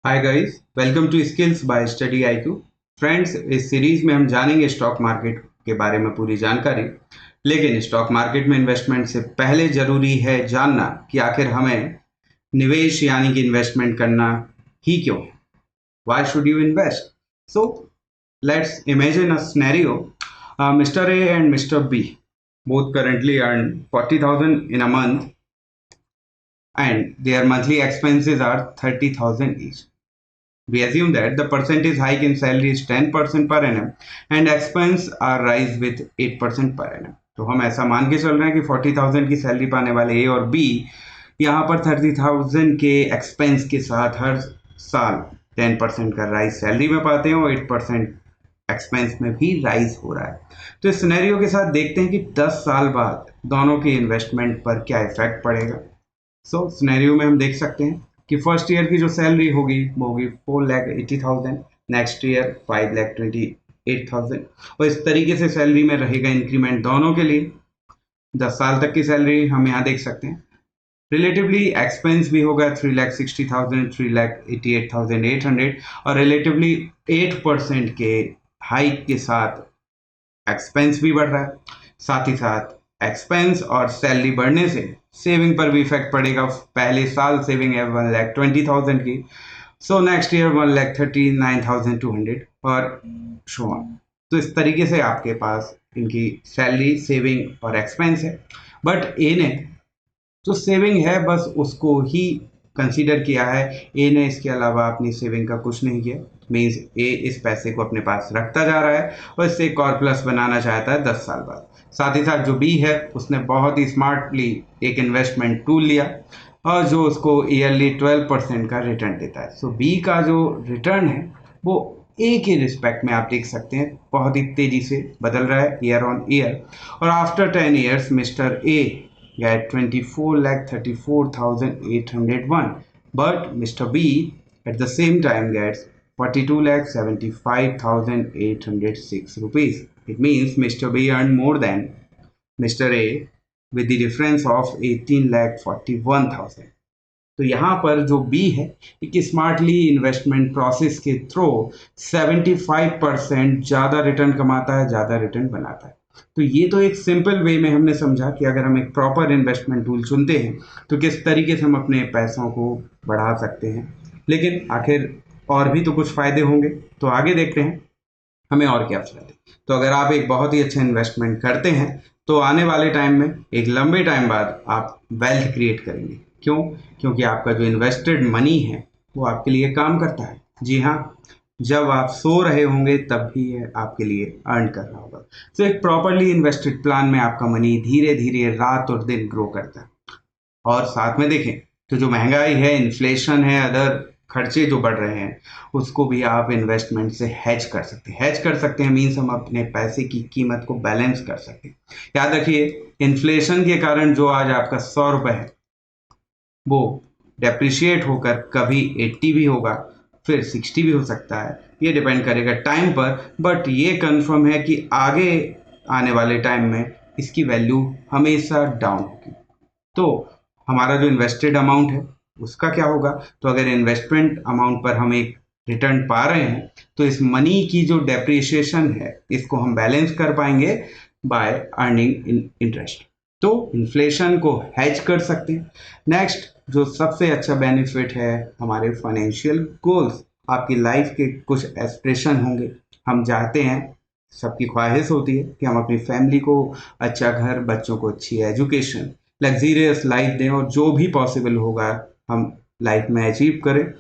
Hi guys, welcome to skills by study IQ. Friends, इस series में हम जानेंगे स्टॉक मार्केट के बारे में पूरी जानकारी। लेकिन स्टॉक मार्केट में इन्वेस्टमेंट से पहले जरूरी है जानना कि आखिर हमें निवेश यानी कि इन्वेस्टमेंट करना ही क्यों है। Why should you invest? So let's imagine a scenario. Mister A and mister B both currently earn 40,000 in a month and their monthly expenses are 30,000 each. We assume that the percentage hike in salary is 10% per annum and expense are rise with 8% per annum. तो हम ऐसा मान के चल रहे हैं कि 40,000 की सैलरी पाने वाले ए और बी यहाँ पर 30,000 के एक्सपेंस के साथ हर साल 10% का राइज सैलरी में पाते हैं और 8% एक्सपेंस में भी राइज हो रहा है। तो इस सिनेरियो के साथ देखते हैं कि 10 साल बाद दोनों के इन्वेस्टमेंट पर क्या इफेक्ट पड़ेगा। सो सिनेरियो में हम देख सकते हैं कि फर्स्ट ईयर की जो सैलरी होगी वो होगी 4,80,000, नेक्स्ट ईयर 5,28,000 और इस तरीके से सैलरी में रहेगा इंक्रीमेंट दोनों के लिए। 10 साल तक की सैलरी हम यहाँ देख सकते हैं। रिलेटिवली एक्सपेंस भी होगा 3,60,000, 3,88,800 और रिलेटिवली 8% के हाइक के साथ एक्सपेंस भी बढ़ रहा है। साथ ही साथ एक्सपेंस और सैलरी बढ़ने से सेविंग पर भी इफेक्ट पड़ेगा। पहले साल सेविंग है 1,20,000 की, सो नेक्स्ट ईयर 1,39,200 और सो ऑन। तो इस तरीके से आपके पास इनकी सैलरी, सेविंग और एक्सपेंस है। बट ए ने जो सेविंग है बस उसको ही कंसीडर किया है। ए ने इसके अलावा अपनी सेविंग का कुछ नहीं किया। मीन्स ए इस पैसे को अपने पास रखता जा रहा है और इससे एक और प्लस बनाना चाहता है 10 साल बाद। साथ ही साथ जो बी है उसने बहुत ही स्मार्टली एक इन्वेस्टमेंट टूल लिया और जो उसको ईयरली 12% का रिटर्न देता है। सो बी का जो रिटर्न है वो ए के रिस्पेक्ट में आप देख सकते हैं बहुत ही तेजी से बदल रहा है ईयर ऑन ईयर। और after 10 years mister A get 24,34,801, but Mr. B at the same time gets 42,75,806 rupees. It means Mr. B earned more than Mr. A with the difference of 18,41,000. तो यहाँ पर जो बी है एक smartly investment process के through 75% ज़्यादा return कमाता है, ज़्यादा रिटर्न बनाता है। तो ये तो एक सिंपल वे में हमने समझा कि अगर हम एक प्रॉपर इन्वेस्टमेंट टूल चुनते हैं तो किस तरीके से हम अपने पैसों को बढ़ा सकते हैं। लेकिन आखिर और भी तो कुछ फ़ायदे होंगे, तो आगे देखते हैं हमें और क्या फ़ायदे। तो अगर आप एक बहुत ही अच्छा इन्वेस्टमेंट करते हैं तो आने वाले टाइम में एक लंबे टाइम बाद आप वेल्थ क्रिएट करेंगे। क्यों? क्योंकि आपका जो इन्वेस्टेड मनी है वो आपके लिए काम करता है। जी हाँ, जब आप सो रहे होंगे तब भी ये आपके लिए अर्न कर रहा होगा। तो एक प्रॉपरली इन्वेस्टेड प्लान में आपका मनी धीरे धीरे रात और दिन ग्रो करता है। और साथ में देखें तो जो महंगाई है, इन्फ्लेशन है, अदर खर्चे जो बढ़ रहे हैं उसको भी आप इन्वेस्टमेंट से हैज कर सकते हैं। हैज कर सकते हैं मीन्स हम अपने पैसे की कीमत को बैलेंस कर सकते हैं। याद रखिए, इन्फ्लेशन के कारण जो आज आपका 100 रुपये है वो डेप्रिशिएट होकर कभी 80 भी होगा, फिर 60 भी हो सकता है। ये डिपेंड करेगा टाइम पर, बट ये कंफर्म है कि आगे आने वाले टाइम में इसकी वैल्यू हमेशा डाउन होगी। तो हमारा जो इन्वेस्टेड अमाउंट है उसका क्या होगा? तो अगर इन्वेस्टमेंट अमाउंट पर हम एक रिटर्न पा रहे हैं तो इस मनी की जो डेप्रिसिएशन है इसको हम बैलेंस कर पाएंगे बाय अर्निंग इंटरेस्ट। तो इन्फ्लेशन को हैज कर सकते हैं। नेक्स्ट जो सबसे अच्छा बेनिफिट है हमारे फाइनेंशियल गोल्स। आपकी लाइफ के कुछ एस्पिरेशन होंगे, हम चाहते हैं, सबकी ख्वाहिश होती है कि हम अपनी फैमिली को अच्छा घर, बच्चों को अच्छी एजुकेशन, लग्जीरियस लाइफ दें और जो भी पॉसिबल होगा हम लाइफ में अचीव करें।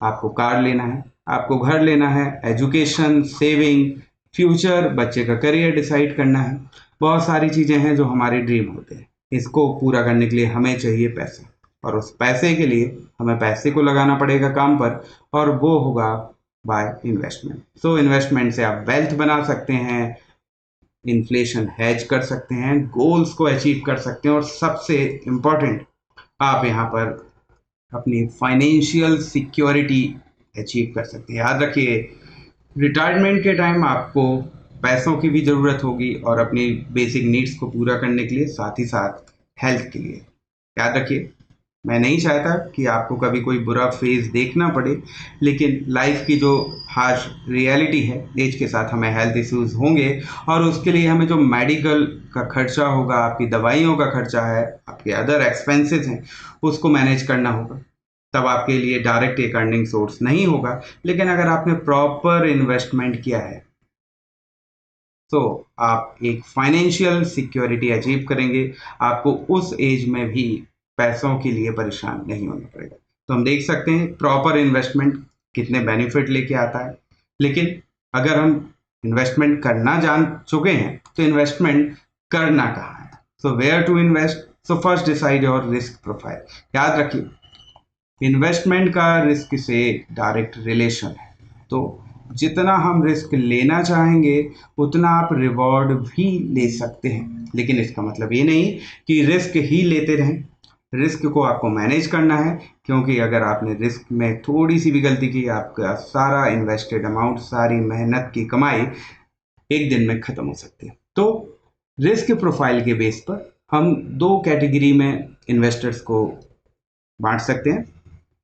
आपको कार लेना है, आपको घर लेना है, एजुकेशन, सेविंग, फ्यूचर, बच्चे का करियर डिसाइड करना है। बहुत सारी चीज़ें हैं जो हमारे ड्रीम होते हैं। इसको पूरा करने के लिए हमें चाहिए पैसा और उस पैसे के लिए हमें पैसे को लगाना पड़ेगा काम पर और वो होगा बाय इन्वेस्टमेंट। सो इन्वेस्टमेंट से आप वेल्थ बना सकते हैं, इन्फ्लेशन हैज कर सकते हैं, गोल्स को अचीव कर सकते हैं और सबसे इम्पॉर्टेंट आप यहाँ पर अपनी फाइनेंशियल सिक्योरिटी अचीव कर सकते हैं। याद रखिए, रिटायरमेंट के टाइम आपको पैसों की भी ज़रूरत होगी और अपनी बेसिक नीड्स को पूरा करने के लिए, साथ ही साथ हेल्थ के लिए। याद रखिए, मैं नहीं चाहता कि आपको कभी कोई बुरा फेज देखना पड़े, लेकिन लाइफ की जो हार्श रियलिटी है, एज के साथ हमें हेल्थ इश्यूज होंगे और उसके लिए हमें जो मेडिकल का खर्चा होगा, आपकी दवाइयों का खर्चा है, आपके अदर एक्सपेंसेस हैं, उसको मैनेज करना होगा। तब आपके लिए डायरेक्ट एक अर्निंग सोर्स नहीं होगा। लेकिन अगर आपने प्रॉपर इन्वेस्टमेंट किया है तो आप एक फाइनेंशियल सिक्योरिटी अचीव करेंगे। आपको उस एज में भी पैसों के लिए परेशान नहीं होना पड़ेगा। तो हम देख सकते हैं प्रॉपर इन्वेस्टमेंट कितने बेनिफिट लेके आता है। लेकिन अगर हम इन्वेस्टमेंट करना जान चुके हैं तो इन्वेस्टमेंट करना कहाँ है? So where to invest? So first decide your risk profile. याद रखिए, इन्वेस्टमेंट का रिस्क से डायरेक्ट रिलेशन है। तो जितना हम रिस्क लेना चाहेंगे उतना आप रिवॉर्ड भी ले सकते हैं। लेकिन इसका मतलब ये नहीं कि रिस्क ही लेते रहें। रिस्क को आपको मैनेज करना है, क्योंकि अगर आपने रिस्क में थोड़ी सी भी गलती की, आपका सारा इन्वेस्टेड अमाउंट, सारी मेहनत की कमाई एक दिन में खत्म हो सकती है। तो रिस्क प्रोफाइल के बेस पर हम दो कैटेगरी में इन्वेस्टर्स को बांट सकते हैं।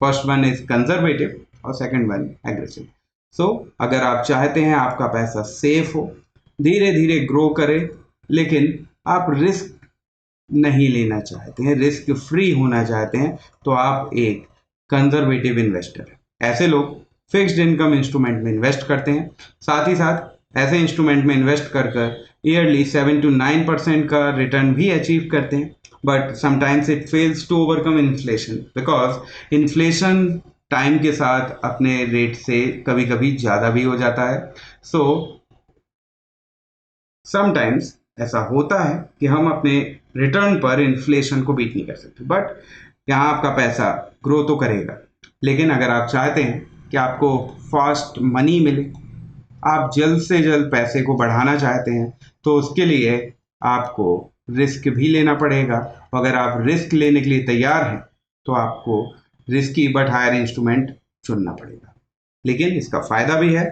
फर्स्ट वन इज कंजर्वेटिव और सेकंड वन एग्रेसिव। सो अगर आप चाहते हैं आपका पैसा सेफ हो, धीरे धीरे ग्रो करे, लेकिन आप रिस्क नहीं लेना चाहते हैं, रिस्क फ्री होना चाहते हैं, तो आप एक कंजर्वेटिव इन्वेस्टर हैं। ऐसे लोग फिक्स्ड इनकम इंस्ट्रूमेंट में इन्वेस्ट करते हैं। साथ ही साथ ऐसे इंस्ट्रूमेंट में इन्वेस्ट कर कर ईयरली 7 to 9% का रिटर्न भी अचीव करते हैं। But sometimes it fails to overcome inflation, because inflation time के साथ अपने रेट से कभी कभी ज़्यादा भी हो जाता है। सो समटाइम्स ऐसा होता है कि हम अपने रिटर्न पर इन्फ्लेशन को बीट नहीं कर सकते, बट यहाँ आपका पैसा ग्रो तो करेगा। लेकिन अगर आप चाहते हैं कि आपको फास्ट मनी मिले, आप जल्द से जल्द पैसे को बढ़ाना चाहते हैं, तो उसके लिए आपको रिस्क भी लेना पड़ेगा। अगर आप रिस्क लेने के लिए तैयार हैं तो आपको रिस्की बट हायर इंस्ट्रूमेंट चुनना पड़ेगा। लेकिन इसका फ़ायदा भी है।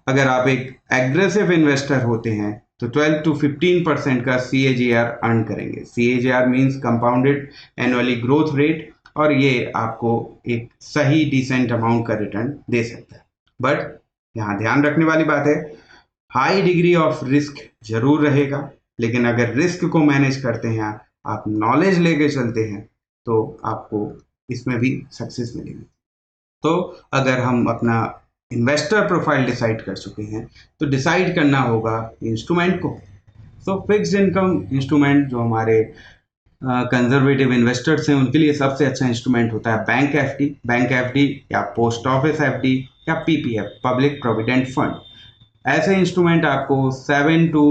अगर आप एक एग्रेसिव इन्वेस्टर होते हैं तो 12 to 15% का CAGR अर्न करेंगे। CAGR means compounded annually growth rate, और ये आपको एक सही डिसेंट अमाउंट का रिटर्न दे सकता है। बट यहाँ ध्यान रखने वाली बात है, हाई डिग्री ऑफ रिस्क जरूर रहेगा। लेकिन अगर रिस्क को मैनेज करते हैं, आप नॉलेज लेके चलते हैं, तो आपको इसमें भी सक्सेस मिलेगी। तो अगर हम अपना इन्वेस्टर प्रोफाइल डिसाइड कर चुके हैं तो डिसाइड करना होगा इंस्ट्रूमेंट को। तो फिक्स्ड इनकम इंस्ट्रूमेंट जो हमारे कंजर्वेटिव इन्वेस्टर्स हैं उनके लिए सबसे अच्छा इंस्ट्रूमेंट होता है बैंक एफडी। बैंक एफडी या पोस्ट ऑफिस एफडी या PPF, पब्लिक प्रोविडेंट फंड। ऐसे इंस्ट्रूमेंट आपको 7 to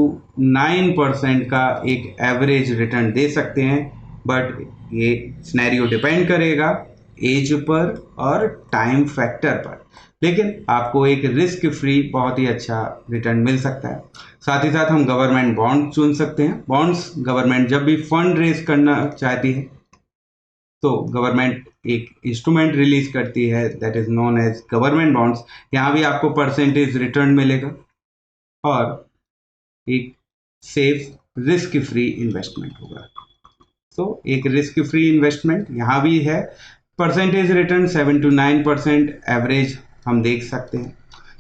9% का एक एवरेज रिटर्न दे सकते हैं। बट ये सिनेरियो डिपेंड करेगा एज पर और टाइम फैक्टर पर। लेकिन आपको एक रिस्क फ्री बहुत ही अच्छा रिटर्न मिल सकता है। साथ ही साथ हम गवर्नमेंट बॉन्ड चुन सकते हैं। बॉन्ड्स, गवर्नमेंट जब भी फंड रेज करना चाहती है तो गवर्नमेंट एक इंस्ट्रूमेंट रिलीज करती है, that is known as government bonds. यहाँ भी आपको परसेंटेज रिटर्न मिलेगा और एक सेफ रिस्क फ्री इन्वेस्टमेंट होगा। तो एक रिस्क फ्री इन्वेस्टमेंट यहाँ भी है। परसेंटेज रिटर्न 7 to 9% एवरेज हम देख सकते हैं।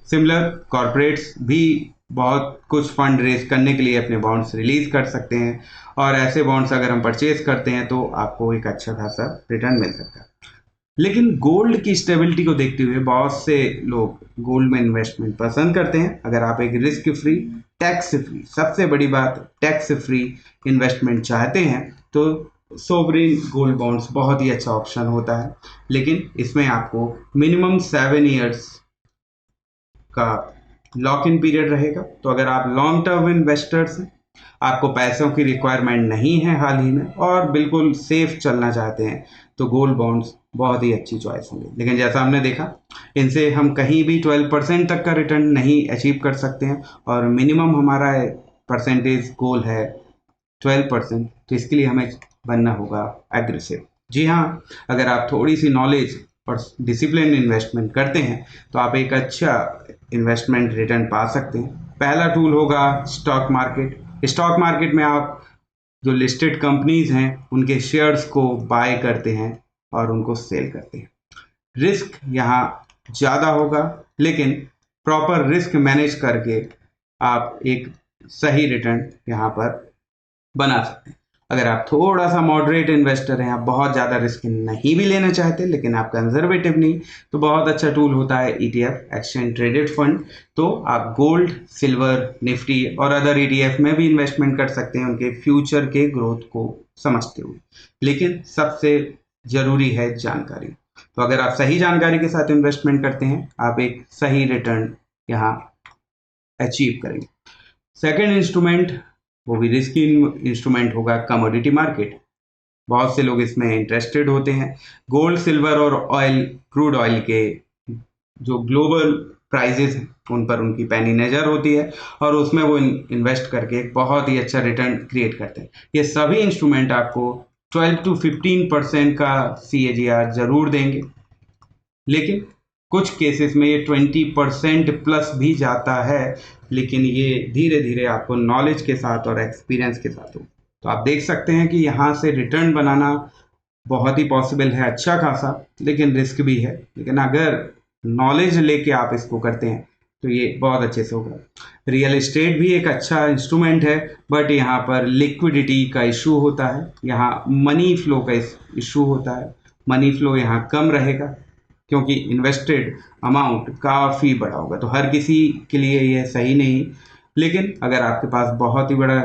सिमिलर कॉरपोरेट्स भी बहुत कुछ फंड रेज करने के लिए अपने बॉन्ड्स रिलीज कर सकते हैं, और ऐसे बॉन्ड्स अगर हम परचेज करते हैं तो आपको एक अच्छा खासा रिटर्न मिल सकता है। लेकिन गोल्ड की स्टेबिलिटी को देखते हुए बहुत से लोग गोल्ड में इन्वेस्टमेंट पसंद करते हैं। अगर आप एक रिस्क फ्री, टैक्स फ्री, सबसे बड़ी बात टैक्स फ्री इन्वेस्टमेंट चाहते हैं तो सोवरेन गोल्ड बॉन्ड्स बहुत ही अच्छा ऑप्शन होता है। लेकिन इसमें आपको मिनिमम 7 years का लॉक इन पीरियड रहेगा। तो अगर आप लॉन्ग टर्म इन्वेस्टर्स हैं, आपको पैसों की रिक्वायरमेंट नहीं है हाल ही में, और बिल्कुल सेफ चलना चाहते हैं, तो गोल्ड बॉन्ड्स बहुत ही अच्छी चॉइस होंगे। लेकिन जैसा हमने देखा, इनसे हम कहीं भी 12% तक का रिटर्न नहीं अचीव कर सकते हैं, और मिनिमम हमारा परसेंटेज गोल है 12%। तो इसके लिए हमें बनना होगा एग्रेसिव। जी हाँ, अगर आप थोड़ी सी नॉलेज और डिसिप्लिन इन्वेस्टमेंट करते हैं तो आप एक अच्छा इन्वेस्टमेंट रिटर्न पा सकते हैं। पहला टूल होगा स्टॉक मार्केट। स्टॉक मार्केट में आप जो लिस्टेड कंपनीज हैं उनके शेयर्स को बाय करते हैं और उनको सेल करते हैं। रिस्क यहाँ ज़्यादा होगा, लेकिन प्रॉपर रिस्क मैनेज करके आप एक सही रिटर्न यहाँ पर बना सकते हैं। अगर आप थोड़ा सा मॉडरेट इन्वेस्टर हैं, आप बहुत ज़्यादा रिस्क नहीं भी लेना चाहते लेकिन आप कंजर्वेटिव नहीं, तो बहुत अच्छा टूल होता है ETF, एक्सचेंज ट्रेडेड फंड। तो आप गोल्ड, सिल्वर, निफ्टी और अदर ETF में भी इन्वेस्टमेंट कर सकते हैं उनके फ्यूचर के ग्रोथ को समझते हुए। लेकिन सबसे ज़रूरी है जानकारी। तो अगर आप सही जानकारी के साथ इन्वेस्टमेंट करते हैं, आप एक सही रिटर्न यहाँ अचीव करेंगे। सेकेंड इंस्ट्रूमेंट, वो भी रिस्की इंस्ट्रूमेंट होगा, कमोडिटी मार्केट। बहुत से लोग इसमें इंटरेस्टेड होते हैं। गोल्ड, सिल्वर और ऑयल, क्रूड ऑयल के जो ग्लोबल प्राइजेस हैं उन पर उनकी पैनी नज़र होती है और उसमें वो इन्वेस्ट करके एक बहुत ही अच्छा रिटर्न क्रिएट करते हैं। ये सभी इंस्ट्रूमेंट आपको 12 to 15% का CAGR जरूर देंगे, लेकिन कुछ केसेस में ये 20% प्लस भी जाता है, लेकिन ये धीरे धीरे आपको नॉलेज के साथ और एक्सपीरियंस के साथ हो। तो आप देख सकते हैं कि यहाँ से रिटर्न बनाना बहुत ही पॉसिबल है, अच्छा खासा, लेकिन रिस्क भी है। लेकिन अगर नॉलेज लेके आप इसको करते हैं तो ये बहुत अच्छे से होगा। रियल एस्टेट भी एक अच्छा इंस्ट्रूमेंट है, बट यहाँ पर लिक्विडिटी का इशू होता है, यहाँ मनी फ्लो का इशू होता है। मनी फ्लो यहाँ कम रहेगा क्योंकि इन्वेस्टेड अमाउंट काफ़ी बड़ा होगा, तो हर किसी के लिए यह सही नहीं। लेकिन अगर आपके पास बहुत ही बड़ा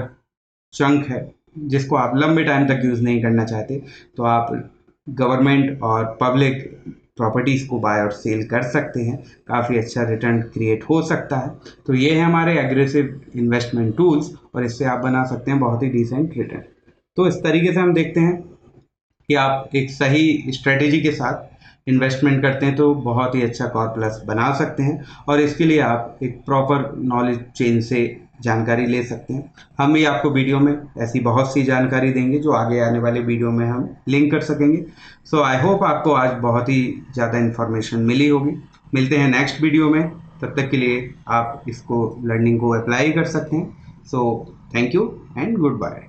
चंक है जिसको आप लंबे टाइम तक यूज़ नहीं करना चाहते, तो आप गवर्नमेंट और पब्लिक प्रॉपर्टीज़ को बाय और सेल कर सकते हैं, काफ़ी अच्छा रिटर्न क्रिएट हो सकता है। तो ये है हमारे एग्रेसिव इन्वेस्टमेंट टूल्स और इससे आप बना सकते हैं बहुत ही डिसेंट रिटर्न। तो इस तरीके से हम देखते हैं कि आप एक सही स्ट्रेटेजी के साथ इन्वेस्टमेंट करते हैं तो बहुत ही अच्छा कॉर प्लस बना सकते हैं, और इसके लिए आप एक प्रॉपर नॉलेज चेन से जानकारी ले सकते हैं। हम भी आपको वीडियो में ऐसी बहुत सी जानकारी देंगे जो आगे आने वाले वीडियो में हम लिंक कर सकेंगे। सो आई होप आपको आज बहुत ही ज़्यादा इन्फॉर्मेशन मिली होगी। मिलते हैं नेक्स्ट वीडियो में, तब तक के लिए आप इसको लर्निंग को अप्लाई कर सकते हैं। So thank you and good bye.